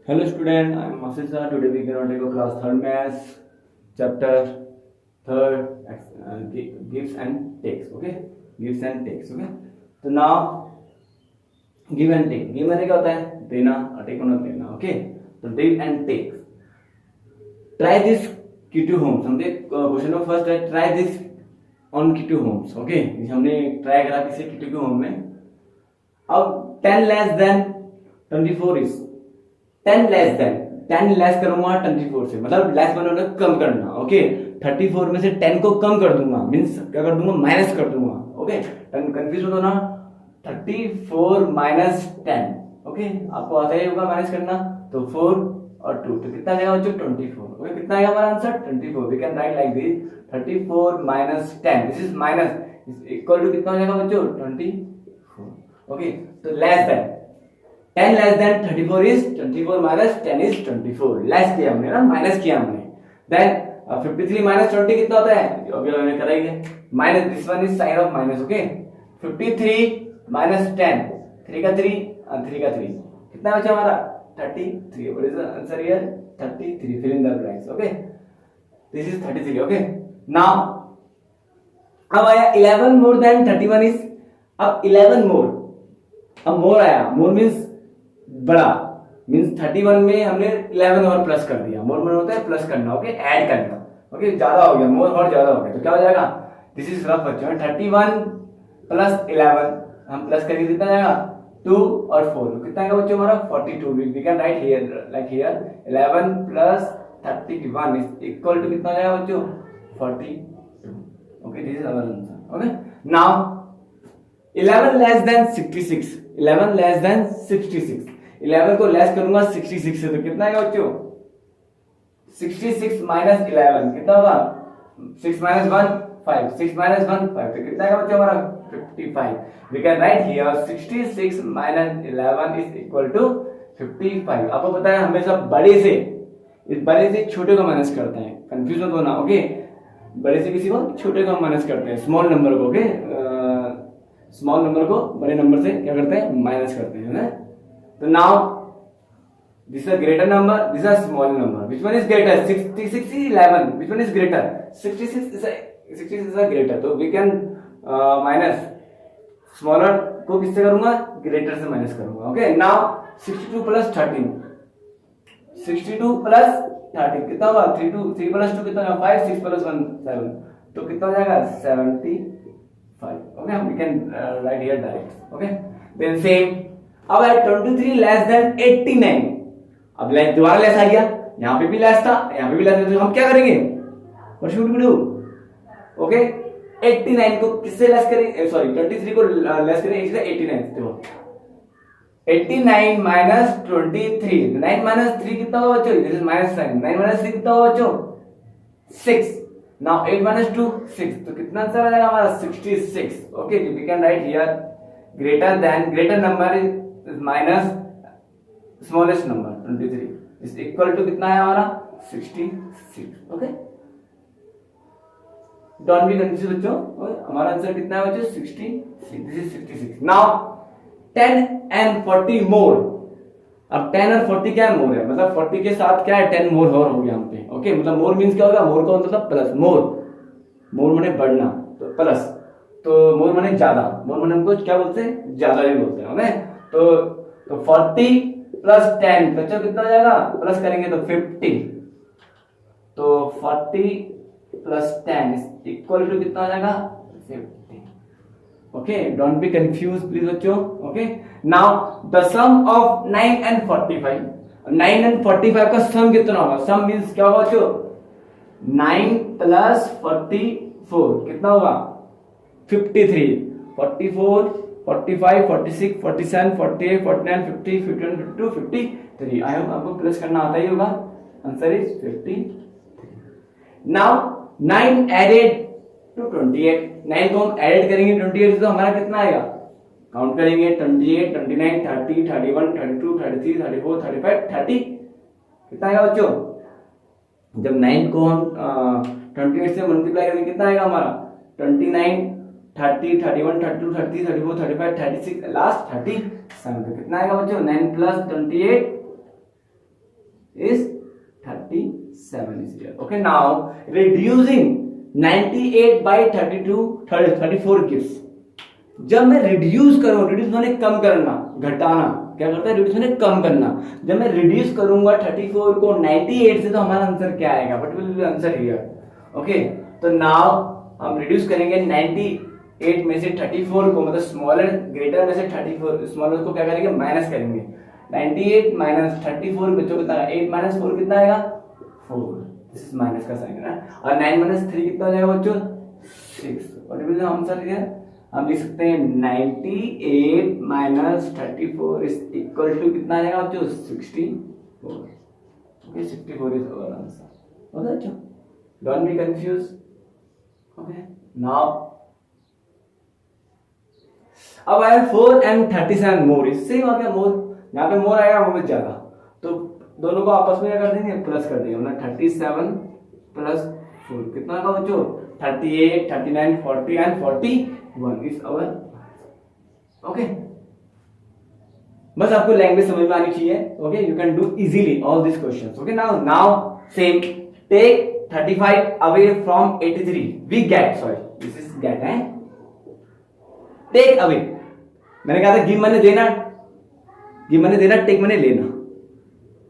Hello student, I am Masisa. Today we are going to take a class third maths chapter third gives and takes. Okay, gives and takes. Okay, तो now give and take. give में क्या होता है देना और take होना लेना. Okay, तो give and take. Try this Q2 homes. हमने क्वेश्चन नंबर फर्स्ट है try this on Q2 homes. Okay, हमने ट्राई करा किसी Q2 होम में. अब 10 less than 24 is 10 less than 10 less करूंगा 24 से मतलब लेस बनाना कम करना. ओके 34 में से 10 को कम कर दूंगा मींस क्या कर दूंगा माइनस कर दूंगा. ओके कंफ्यूज हो ना 34 माइनस 10. ओके आपको आता ही होगा माइनस करना. तो 4 और 2 तो कितना आएगा बच्चों 24. ओके कितना आएगा हमारा answer 24. We can write like this 34 minus 10 this is minus equal to कितना हो जाएगा बच्चों 24. ओके तो less than 10 less than 34 is 24 minus 10 is 24. Less किया हमने ना माइनस किया हमने. देन 53 minus 20 कितना होता है अभी हमने कराएंगे minus this one is sine of minus. Okay 53 minus 10 3 का 3 और 3 का 3 कितना बचा हमारा 33. What is the answer here 33. Fill in the blanks. Okay this is 33. Okay now अब आया 11 more than 31 is. अब 11 more अब मोर आया. मोर मींस बड़ा मींस 31 में हमने 11 और प्लस कर दिया. मोर में होता है प्लस करना. ओके ऐड करना. ओके ज्यादा हो गया मोर और ज्यादा हो गया तो क्या हो जाएगा दिस इज रफ बच्चों 31 प्लस 11 हम प्लस करेंगे कितना जाएगा 2 और 4 कितना आएगा बच्चों हमारा 42. We can write here like here 11 plus 31 is equal to कितना जाएगा बच्चों 42. Okay this is our answer. Okay now 11 less than 66. 11 less than 66. 11 को लेस करूंगा 66 से तो कितना आएगा बच्चों 66 माइनस 11 कितना होगा 6 माइनस 1 5 6 माइनस 1 5 तो कितना आएगा बच्चों हमारा 55. We can write here 66 minus 11 is equal to 55. आपको पता है हमेशा बड़े से छोटे को माइनस करते हैं. कंफ्यूज मत होना. ओके बड़े से किसी को छोटे को माइनस करते हैं स्मॉल नंबर को. ओके स्मॉल नंबर को बड़े नंबर से क्या करते हैं माइनस करते हैं ना. So now this is a greater number, this is a small number. Which one is greater? 66 is 11. Which one is greater? 66 is a greater. So we can minus smaller को किससे करूंगा greater से minus करूंगा. Okay now 62 plus 13. 62 plus 13 कितना होगा 3 plus 2 कितना होगा 5 6 plus 1 7 तो कितना हो जाएगा 75. Okay we can write here direct. Okay then same. अब है 23 लेस देन 89. अब लेस दोबारा लेस आ गया. यहाँ पे भी लेस था यहाँ पे भी लेस था तो हम क्या करेंगे what should we do. Okay 89 को किससे लेस करेंगे सॉरी 23 को लेस करेंगे 89 देखो 89 माइनस 23 9 माइनस 3 कितना होगा बच्चों this is minus sign 9 minus 3 कितना होगा बच्चों 6. नाउ 8 माइनस 2 6 तो कितना आंसर आ जाएगा हमारा 66. Okay we can write here greater number is minus smallest number 23 is equal to कितना है हमारा 66. ओके डोंट बी कंफ्यूज बच्चों. हमारा आंसर कितना है बच्चों 66. This is 66. नाउ 10 and 40 मोर. अब 10 और 40 क्या है मोर है मतलब 40 के साथ क्या है 10 मोर और हो गया यहाँ पे. ओके मतलब मोर मींस क्या होगा मोर का मतलब प्लस मोर माने बढ़ना तो प्लस तो मोर माने ज्यादा. मोर माने हमको क्या बोलते हैं ज्यादा भी बोलते हैं. ओके तो 40 प्लस 10 बच्चों कितना हो जाएगा प्लस करेंगे तो 50. तो 40 प्लस 10 इक्वल टू कितना हो जाएगा 50. Okay don't be confuse please बच्चों. Okay now the sum of 9 and 45. 9 and 45 का सम कितना होगा. सम मींस क्या होगा बच्चों 9 प्लस 44 कितना होगा 53 44 45 46 47 48 49 50 51 52 53. आई होप आपको प्लस करना आता ही होगा. Answer is 53. Now 9 added to 28. 9 को हम ऐड करेंगे 28 तो हमारा कितना आएगा काउंट करेंगे 28 29 30 31 32 33 34 35 30 कितना आएगा बच्चों. जब 9 को हम 28 से मल्टीप्लाई करेंगे कितना आएगा हमारा 29 30 31 32 33 34 35 36 लास्ट 37 कितना आएगा बच्चों 9 plus 28 is 37 is here. Okay, now reducing 98 by 34 gives. जब मैं रिड्यूस करूं, रिड्यूस मैंने कम करना, घटाना, क्या करता है रिड्यूस मैंने कम करना। जब मैं रिड्यूस करूंगा 34 को 98 से, तो हमारा आंसर क्या आएगा, what will be the answer here. Okay, तो नाउ हम रिड्यूस करेंगे 98 में से 34 को, मतलब स्मॉलर ग्रेटर में से 34 स्मॉलर को क्या करेंगे, माइनस करेंगे। 98 माइनस 34 बच्चों कितना आएगा, 8 माइनस 4 कितना आएगा, 4, दिस इज माइनस का साइन है ना। और 9 माइनस 3 कितना जाएगा बच्चों, 6। What will the answer here, हम लिख सकते हैं 98 माइनस 34 इज इक्वल टू कितना आएगा बच्चों, 64। Okay, 64 is our answer. Okay बच्चों, don't be confuse. Okay, now अब आया 4 and 37 मोर, इससे आ गया मोर, यहाँ पे मोर आएगा वो ज्यादा, तो दोनों को आपस में क्या कर देंगे, प्लस कर देंगे, मतलब 37 प्लस 4 कितना का बच्चों, 38, 39, 40 and 41 इज आवर। ओके, बस आपको लैंग्वेज समझ में आनी चाहिए। Okay, you can do easily all this questions. Okay, now same, take 35 away from 83 we get, sorry this is get है, टेक अवे, मैंने कहा था गिव मैंने देना, गिव मैंने देना, टेक मैंने लेना।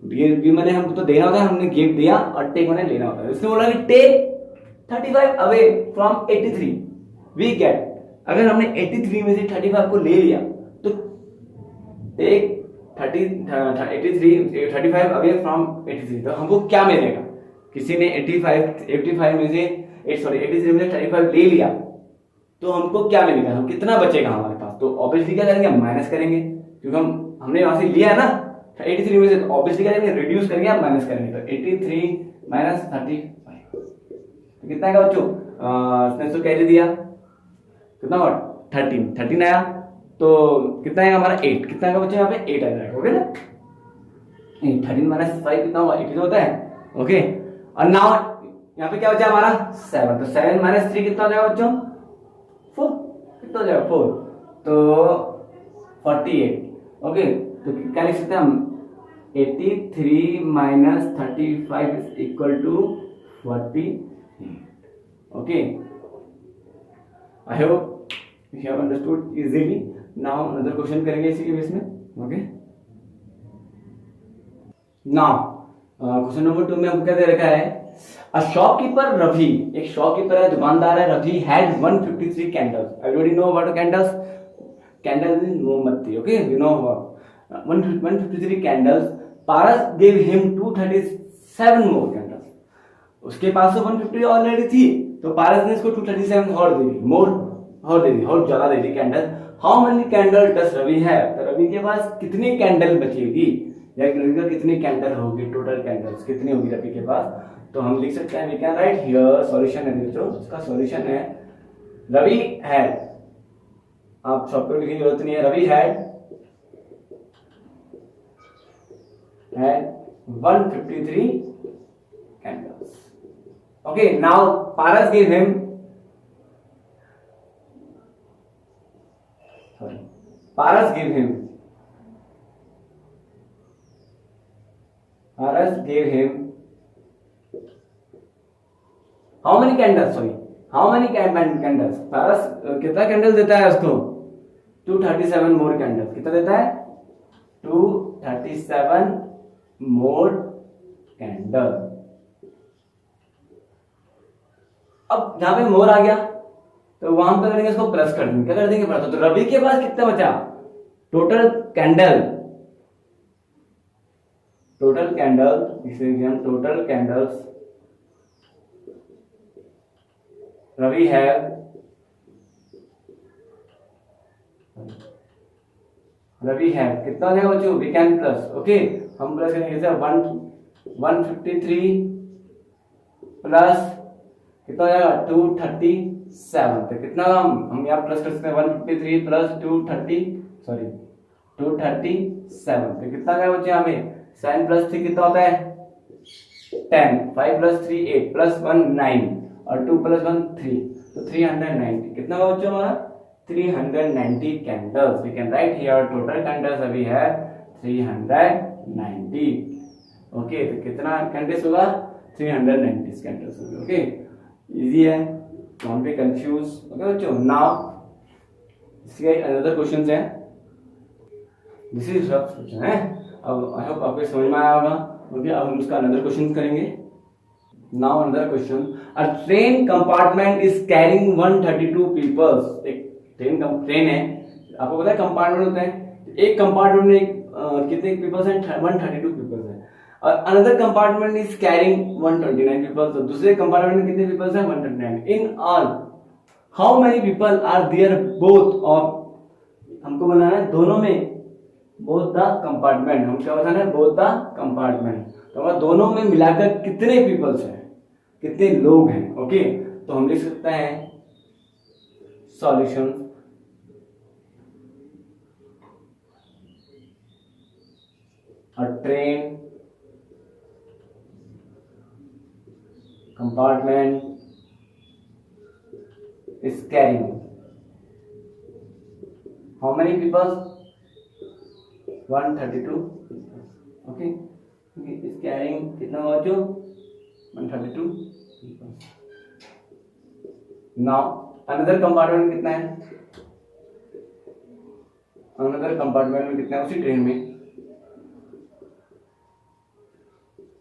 गिव मैंने हमको तो देना होता है, हमने गिव दिया, और टेक मैंने लेना होता है। इसने बोला कि take 35 away from 83 we get, अगर हमने 83 में से 35 को ले लिया, तो टेक 35 अवे फ्रॉम 83, तो हमको क्या मिलेगा, किसी ने 85 में से 83 में से 35 ले लिया, तो हमको क्या मिलेगा, हम कितना बचेगा हमारे पास, तो ऑब्वियसली क्या करेंगे, माइनस करेंगे, क्योंकि हमने वहां से लिया है ना 83 में से, तो ऑब्वियसली क्या करेंगे, रिड्यूस करेंगे, आप माइनस करेंगे, तो 83 माइनस 35, तो कितना आएगा बच्चों, इसने तो कैसे दिया, कितना हुआ 13 आया, तो कितना आएगा हमारा 8, कितना आएगा बच्चों, यहाँ पे 8 आ जाएगा। ओके ना, 13 माइनस 5 कितना हुआ, 18 होता है। ओके, और नाउ यहाँ पे क्या बचा हमारा 7, तो 7 माइनस 3 कितना हो जाएगा बच्चों, 4, कितना हो जाएगा 4, तो 48। ओके, तो क्या लिख सकते हैं हम, 83 minus 35 is equal to 48। Okay, I hope you have understood easily. Now another question करेंगे इसी के बेस में। ओके, now क्वेश्चन नंबर 2 में हमको क्या दे रखा है, अ शॉपकीपर रवि, एक शॉपकीपर है, दुकानदार है Ravi, had 153 candles, everybody know about candles, candles is मोमबत्ती। Okay, you know 153 candles, Paras give him 237 more candles, उसके पास तो 150 ऑलरेडी थी, तो पारस ने इसको 237 और दे दी, मोर और दे दी, और ज्यादा दे दी कैंडल। हाउ मेनी कैंडल डस रवि है, तो रवि के पास कितनी कैंडल बचेगी, या रवि का कितनी कैंडल होगी, टोटल कैंडल्स कितनी होगी रवि के पास, तो हम लिख सकते हैं, we can write here solution है दोस्तों, इसका सॉल्यूशन है रवि हैड, आप सबको लिखने की जरूरत नहीं है, Ravi had 153 candles. Okay, now Paras give him, Paras gave him how many candles, sorry, how many candles, Paras कितना कैंडल देता है उसको, 237 मोर कैंडल्स, कितना देता है, 237 मोर कैंडल। अब जहां पे मोर आ गया, तो वहां पर करेंगे इसको प्लस कर देंगे, क्या कर देंगे प्लस, तो रवि के पास कितना बचा, total candle, total candles Ravi है, कितना हो जाएगा बच्चों, वी कैन प्लस। ओके, हम प्लस करेंगे, 153 प्लस कितना हो जाएगा, 237, तो कितना हम यहाँ प्लस कर सकते हैं, 153 प्लस 237, तो कितना क्या बच्चे हमें, 7 प्लस 3 कितना होता है 10, 5 प्लस 3 8 प्लस 1 9 और 2 प्लस 1 3, तो 390, कितना होगा बच्चों हमारा 390 candles. We can write here total candles अभी है 390। ओके, तो कितना कैंडिडेट्स होगा? 390 कैंडिडेट्स होंगे। ओके, इजी है, डोंट बी कंफ्यूज। ओके बच्चों, नाउ इसके अनदर क्वेश्चन है, दिस इज रफ क्वेश्चन है। अब आई होप आपको समझ में आया होगा। ओके, अब हम इसका अनदर क्वेश्चन करेंगे। Now another question, a train compartment is carrying 132 peoples. एक ट्रेन है, आपको पता है कंपार्टमेंट होते हैं, एक कंपार्टमेंट में कितने पीपल्स हैं? 132 पीपल्स हैं। और another compartment is carrying 129 peoples, तो दूसरे कंपार्टमेंट में कितने पीपल्स हैं? 129। In all how many people are there both of, हमको बनाना है दोनों में, बोथ द कंपार्टमेंट, हम क्या बताना है? बोथ द कंपार्टमेंट, तो हमारा दोनों में मिलाकर कितने पीपल्स हैं, कितने लोग हैं। ओके, तो हम लिख सकते हैं solution, a train compartment is carrying how many people? 132 people. Okay, is carrying कितना हुआ जो? 132 people. Now another compartment कितना है? another compartment में कितना है? उसी ट्रेन में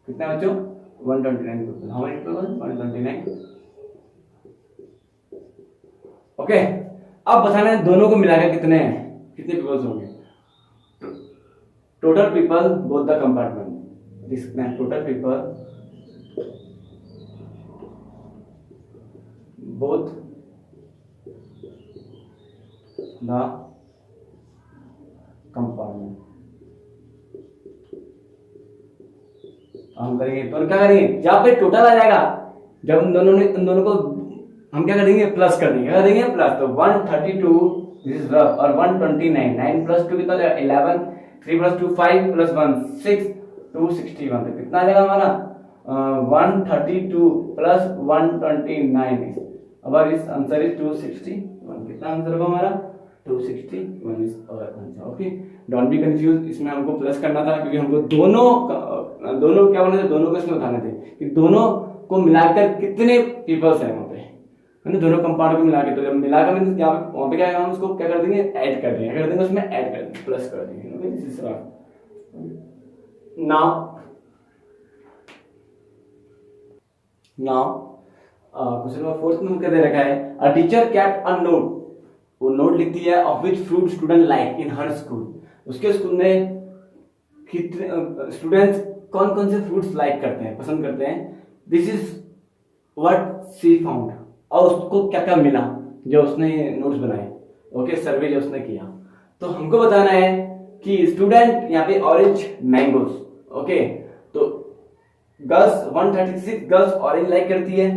कितना बच्चों? 129 people. How many people? 129। Okay, अब बताना है दोनों को मिलाकर कितने हैं, कितने पीपल्स होंगे। Total people both the compartment, कितना है? Total people both the compartment. हम करेंगे तो क्या करेंगे, जहां पे टोटल आ जाएगा, जब उन दोनों को हम क्या करेंगे? प्लस कर देंगे। क्या करेंगे? प्लस। तो 132 दिस इज रफ, और 129, 9 प्लस 2 कितना? 11, 3 प्लस 2 5 प्लस 1 6, 261। तो कितना आ जाएगा हमारा? 132 प्लस 129, अब इस आंसर इज 261। कितना आंसर होगा हमारा? 261 is our answer. Okay, don't be confuse, इसमें हमको प्लस करना था क्योंकि हमको दोनों क्या बोलते थे? दोनों को इसमें उठाने थे कि दोनों को मिलाकर कितने पीपल्स हैं वहां पे, है ना? दोनों कंपार्टमेंट को मिलाकर, तो जब मिलाकर मींस यहाँ पे वहां पे क्या है, हम उसको क्या कर देंगे? ऐड कर देंगे। कर देंगे उसमें ऐड कर देंगे, प्लस कर देंगे। Okay, this is now question number 4 में क्या दे रखा है? A teacher kept a note, वो नोट लिखती है, of which fruit student like in her school. उसके स्कूल में कितने स्टूडेंट्स कौन कौन से फ्रूट्स लाइक करते हैं, पसंद करते हैं। This is what she found, और उसको क्या क्या मिला जो उसने नोट्स बनाए। ओके, सर्वे जो उसने किया, तो हमको बताना है कि स्टूडेंट यहाँ पे ऑरेंज मैंगोज। ओके, तो गर्ल्स 136 गर्ल्स ऑरेंज लाइक करती है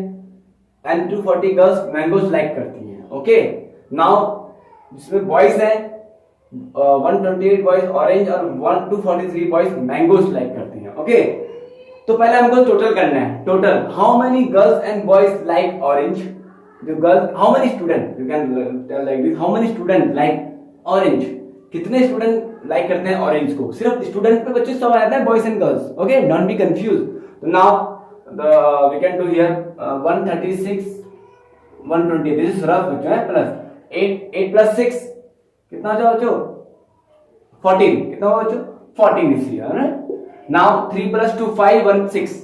एंड 240 गर्ल्स मैंगोज लाइक करती है। ओके, नाउ जिसमें बॉयज है 128 बॉयज ऑरेंज और 243 बॉयज मैंगोज लाइक करते हैं। ओके, तो पहले हमको टोटल करना है। Total how many girls and boys like orange, जो girls, how many student, you can tell like this, how many student like orange, कितने स्टूडेंट लाइक करते हैं ऑरेंज को। सिर्फ स्टूडेंट पे बच्चे सब आता है, boys and girls. Okay, don't be confuse. तो now we can do here 136 120, this is rough बच्चों है, प्लस 8 प्लस 6 कितना हो बच्चों? 14। कितना हुआ बच्चों? 14 इस year. Now 3 plus 2 5 1 6,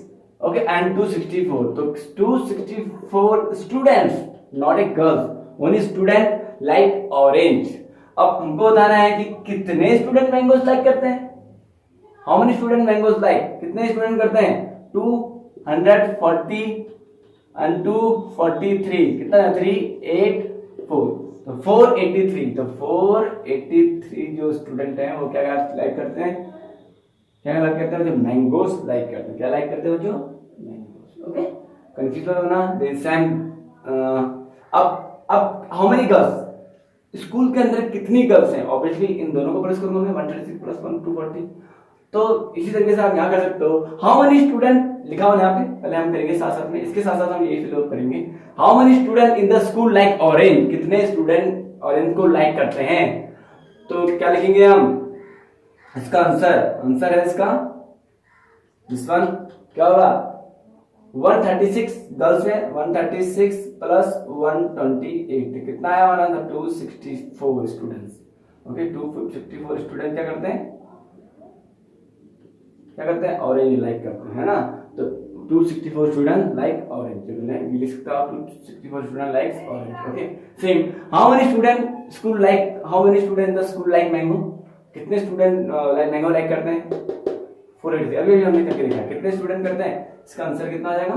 okay, and 264। तो 264 students, not a girls, only student like orange. अब हमको बताना है कि कितने स्टूडेंट मैंगोज लाइक करते हैं। How many student mangoes like, कितने स्टूडेंट करते हैं? 240 एंड 243, कितना है? 384, तो 483। तो 483 जो स्टूडेंट हैं वो क्या लाइक करते हैं? क्या लाइक करते हैं? जो मैंगोज लाइक करते हैं। क्या लाइक करते हो? जो मैंगोज। ओके, कंफ्यूज होना दे सेम। अब हाउ मेनी गर्ल्स, स्कूल के अंदर कितनी गर्ल्स हैं? ऑब्वियसली इन दोनों को प्लस करूंगा मैं, 136 प्लस 1 240। तो इसी तरीके से आप यहाँ कर सकते हो। हाउ मेनी स्टूडेंट लिखा हुआ यहाँ पे, पहले हम करेंगे साथ साथ में, इसके साथ साथ हम यही फिल करेंगे। How many student in the school like orange, कितने स्टूडेंट ऑरेंज को लाइक करते हैं। तो क्या लिखेंगे हम? इसका आंसर है इसका दिस वन क्या होगा 136 गर्ल्स में 136 प्लस 128 कितना आया हमारा आंसर 264 स्टूडेंट्स। ओके 264 स्टूडेंट क्या करते हैं ऑरेंज लाइक करते हैं, है ना। तो 264 स्टूडेंट लाइक ऑरेंज, लिख सकते हो आप 264 student likes orange. Okay same how many student school like how many student in the school like mango, कितने स्टूडेंट लाइक मैंगो लाइक करते हैं 480। अभी हमने करके देखा कितने स्टूडेंट करते हैं, इसका आंसर कितना आ जाएगा।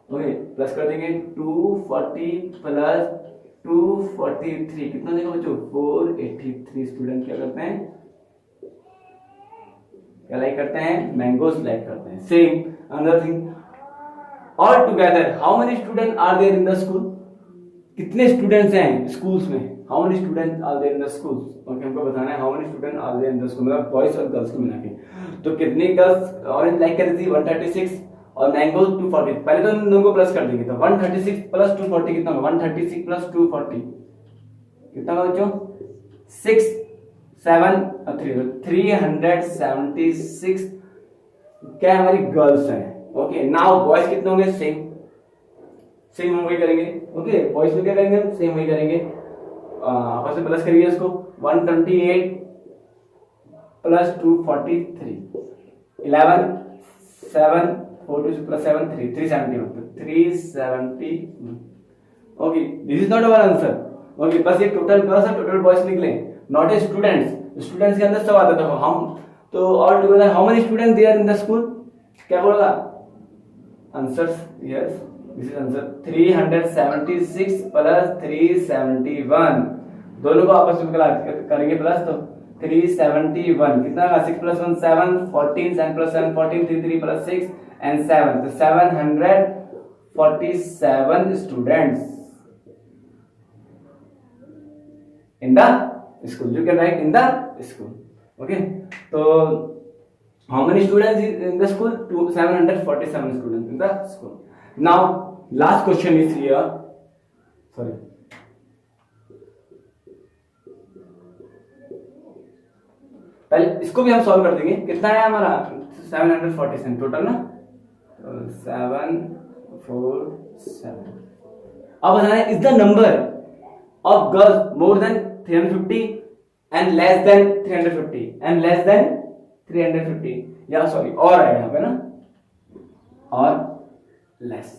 ओके प्लस कर देंगे 240 प्लस 243 कितना देगा बच्चों 483 स्टूडेंट क्या करते हैं, क्या लाइक करते हैं मैंगोस लाइक करते हैं। Same another thing all together how many student are there in the school, कितने स्टूडेंट्स हैं स्कूल्स में, how many student are there in the schools. Okay हमको बताना है how many student are there in the school, मतलब boys और girls को मिला के। तो कितनी गर्ल्स ऑरेंज लाइक कर रही थी 136 और मैंगो 240, पहले तो इन दोनों को प्लस कर देंगे। तो 136 प्लस 240 कितना होगा 136 प्लस 240 कितना होगा बच्चों 6 7 376 क्या हमारी गर्ल्स हैं। ओके नाउ बॉयज कितने होंगे सेम हम वही करेंगे। ओके बॉयज में क्या करेंगे हम सेम वही करेंगे, आपस में प्लस करिए इसको 128 plus 243 11 7 42 plus 7 370 okay this is not our answer. Okay बस ये टोटल गर्ल्स और टोटल बॉयज निकले नॉट ए स्टूडेंट्स के अंदर सब आता था हम। तो all together how many student there in the school, क्या बोलेगा answer yes this is answer 376 plus 371 दोनों को आपस में करेंगे प्लस तो 371 कितना होगा 6 प्लस 1 7 14 7 प्लस 7 14 3 प्लस 6 and 7 तो 747 students in the school, you can write in the school. Okay so how many students in the school 747 students in the school. Now last question is here, sorry पहले इसको भी हम solve कर देंगे। कितना है हमारा 747 टोटल ना 747। अब बताना है is the number of girls more than 350 and less than 350 and less than 350 या सॉरी और है यहाँ पे ना और लेस।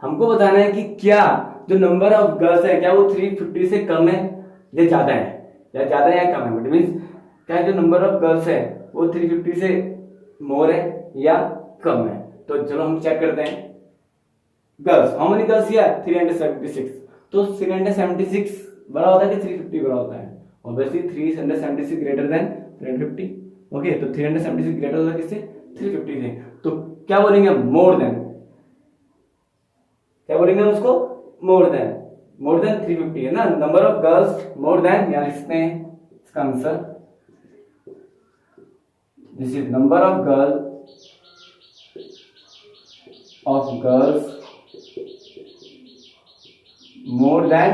हमको बताना है कि क्या जो नंबर ऑफ गर्ल्स है क्या वो 350 से कम है या ज्यादा है या कम है, बट मीन्स क्या जो नंबर ऑफ गर्ल्स है वो 350 से मोर है या कम है। तो चलो हम चेक करते हैं girls how many girls here 376 तो 376 बड़ा होता है कि 350 बड़ा होता है, ऑब्वियसली 376 ग्रेटर देन 350। ओके तो 376 ग्रेटर होता है किससे 350 से, तो क्या बोलेंगे हम मोर देन, क्या बोलेंगे हम उसको मोर देन 350 है ना। Number of girls more than या लिखते हैं इसका answer this is number of girls more than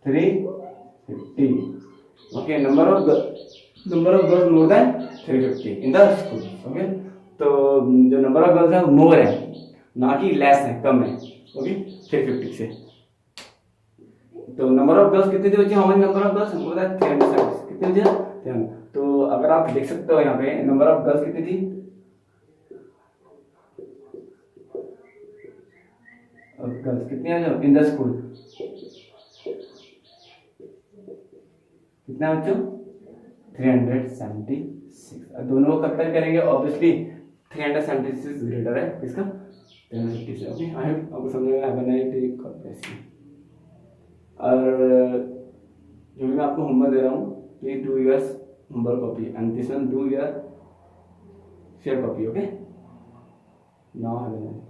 350. Okay number of girls more than 350 in the school. Okay तो जो नंबर ऑफ गर्ल्स है वो मोर है ना कि लेस है कम है। ओके 350 से तो नंबर ऑफ गर्ल्स कितनी थी बच्चे how many number of girls हमको बताया 376 कितनी थी 300। तो अगर आप देख सकते हो यहाँ पे नंबर ऑफ गर्ल्स कितनी थी गर्ल्स कितनी है इन द स्कूल कितना बच्चों 376। दोनों को कंपेयर करेंगे ऑब्वियसली 376 ग्रेटर है इसका 350 से। ओके आई होप आपको समझ में आया और जो भी मैं आपको होमवर्क दे रहा हूँ please do your homework copy and this one do your share copy. Okay now have a nice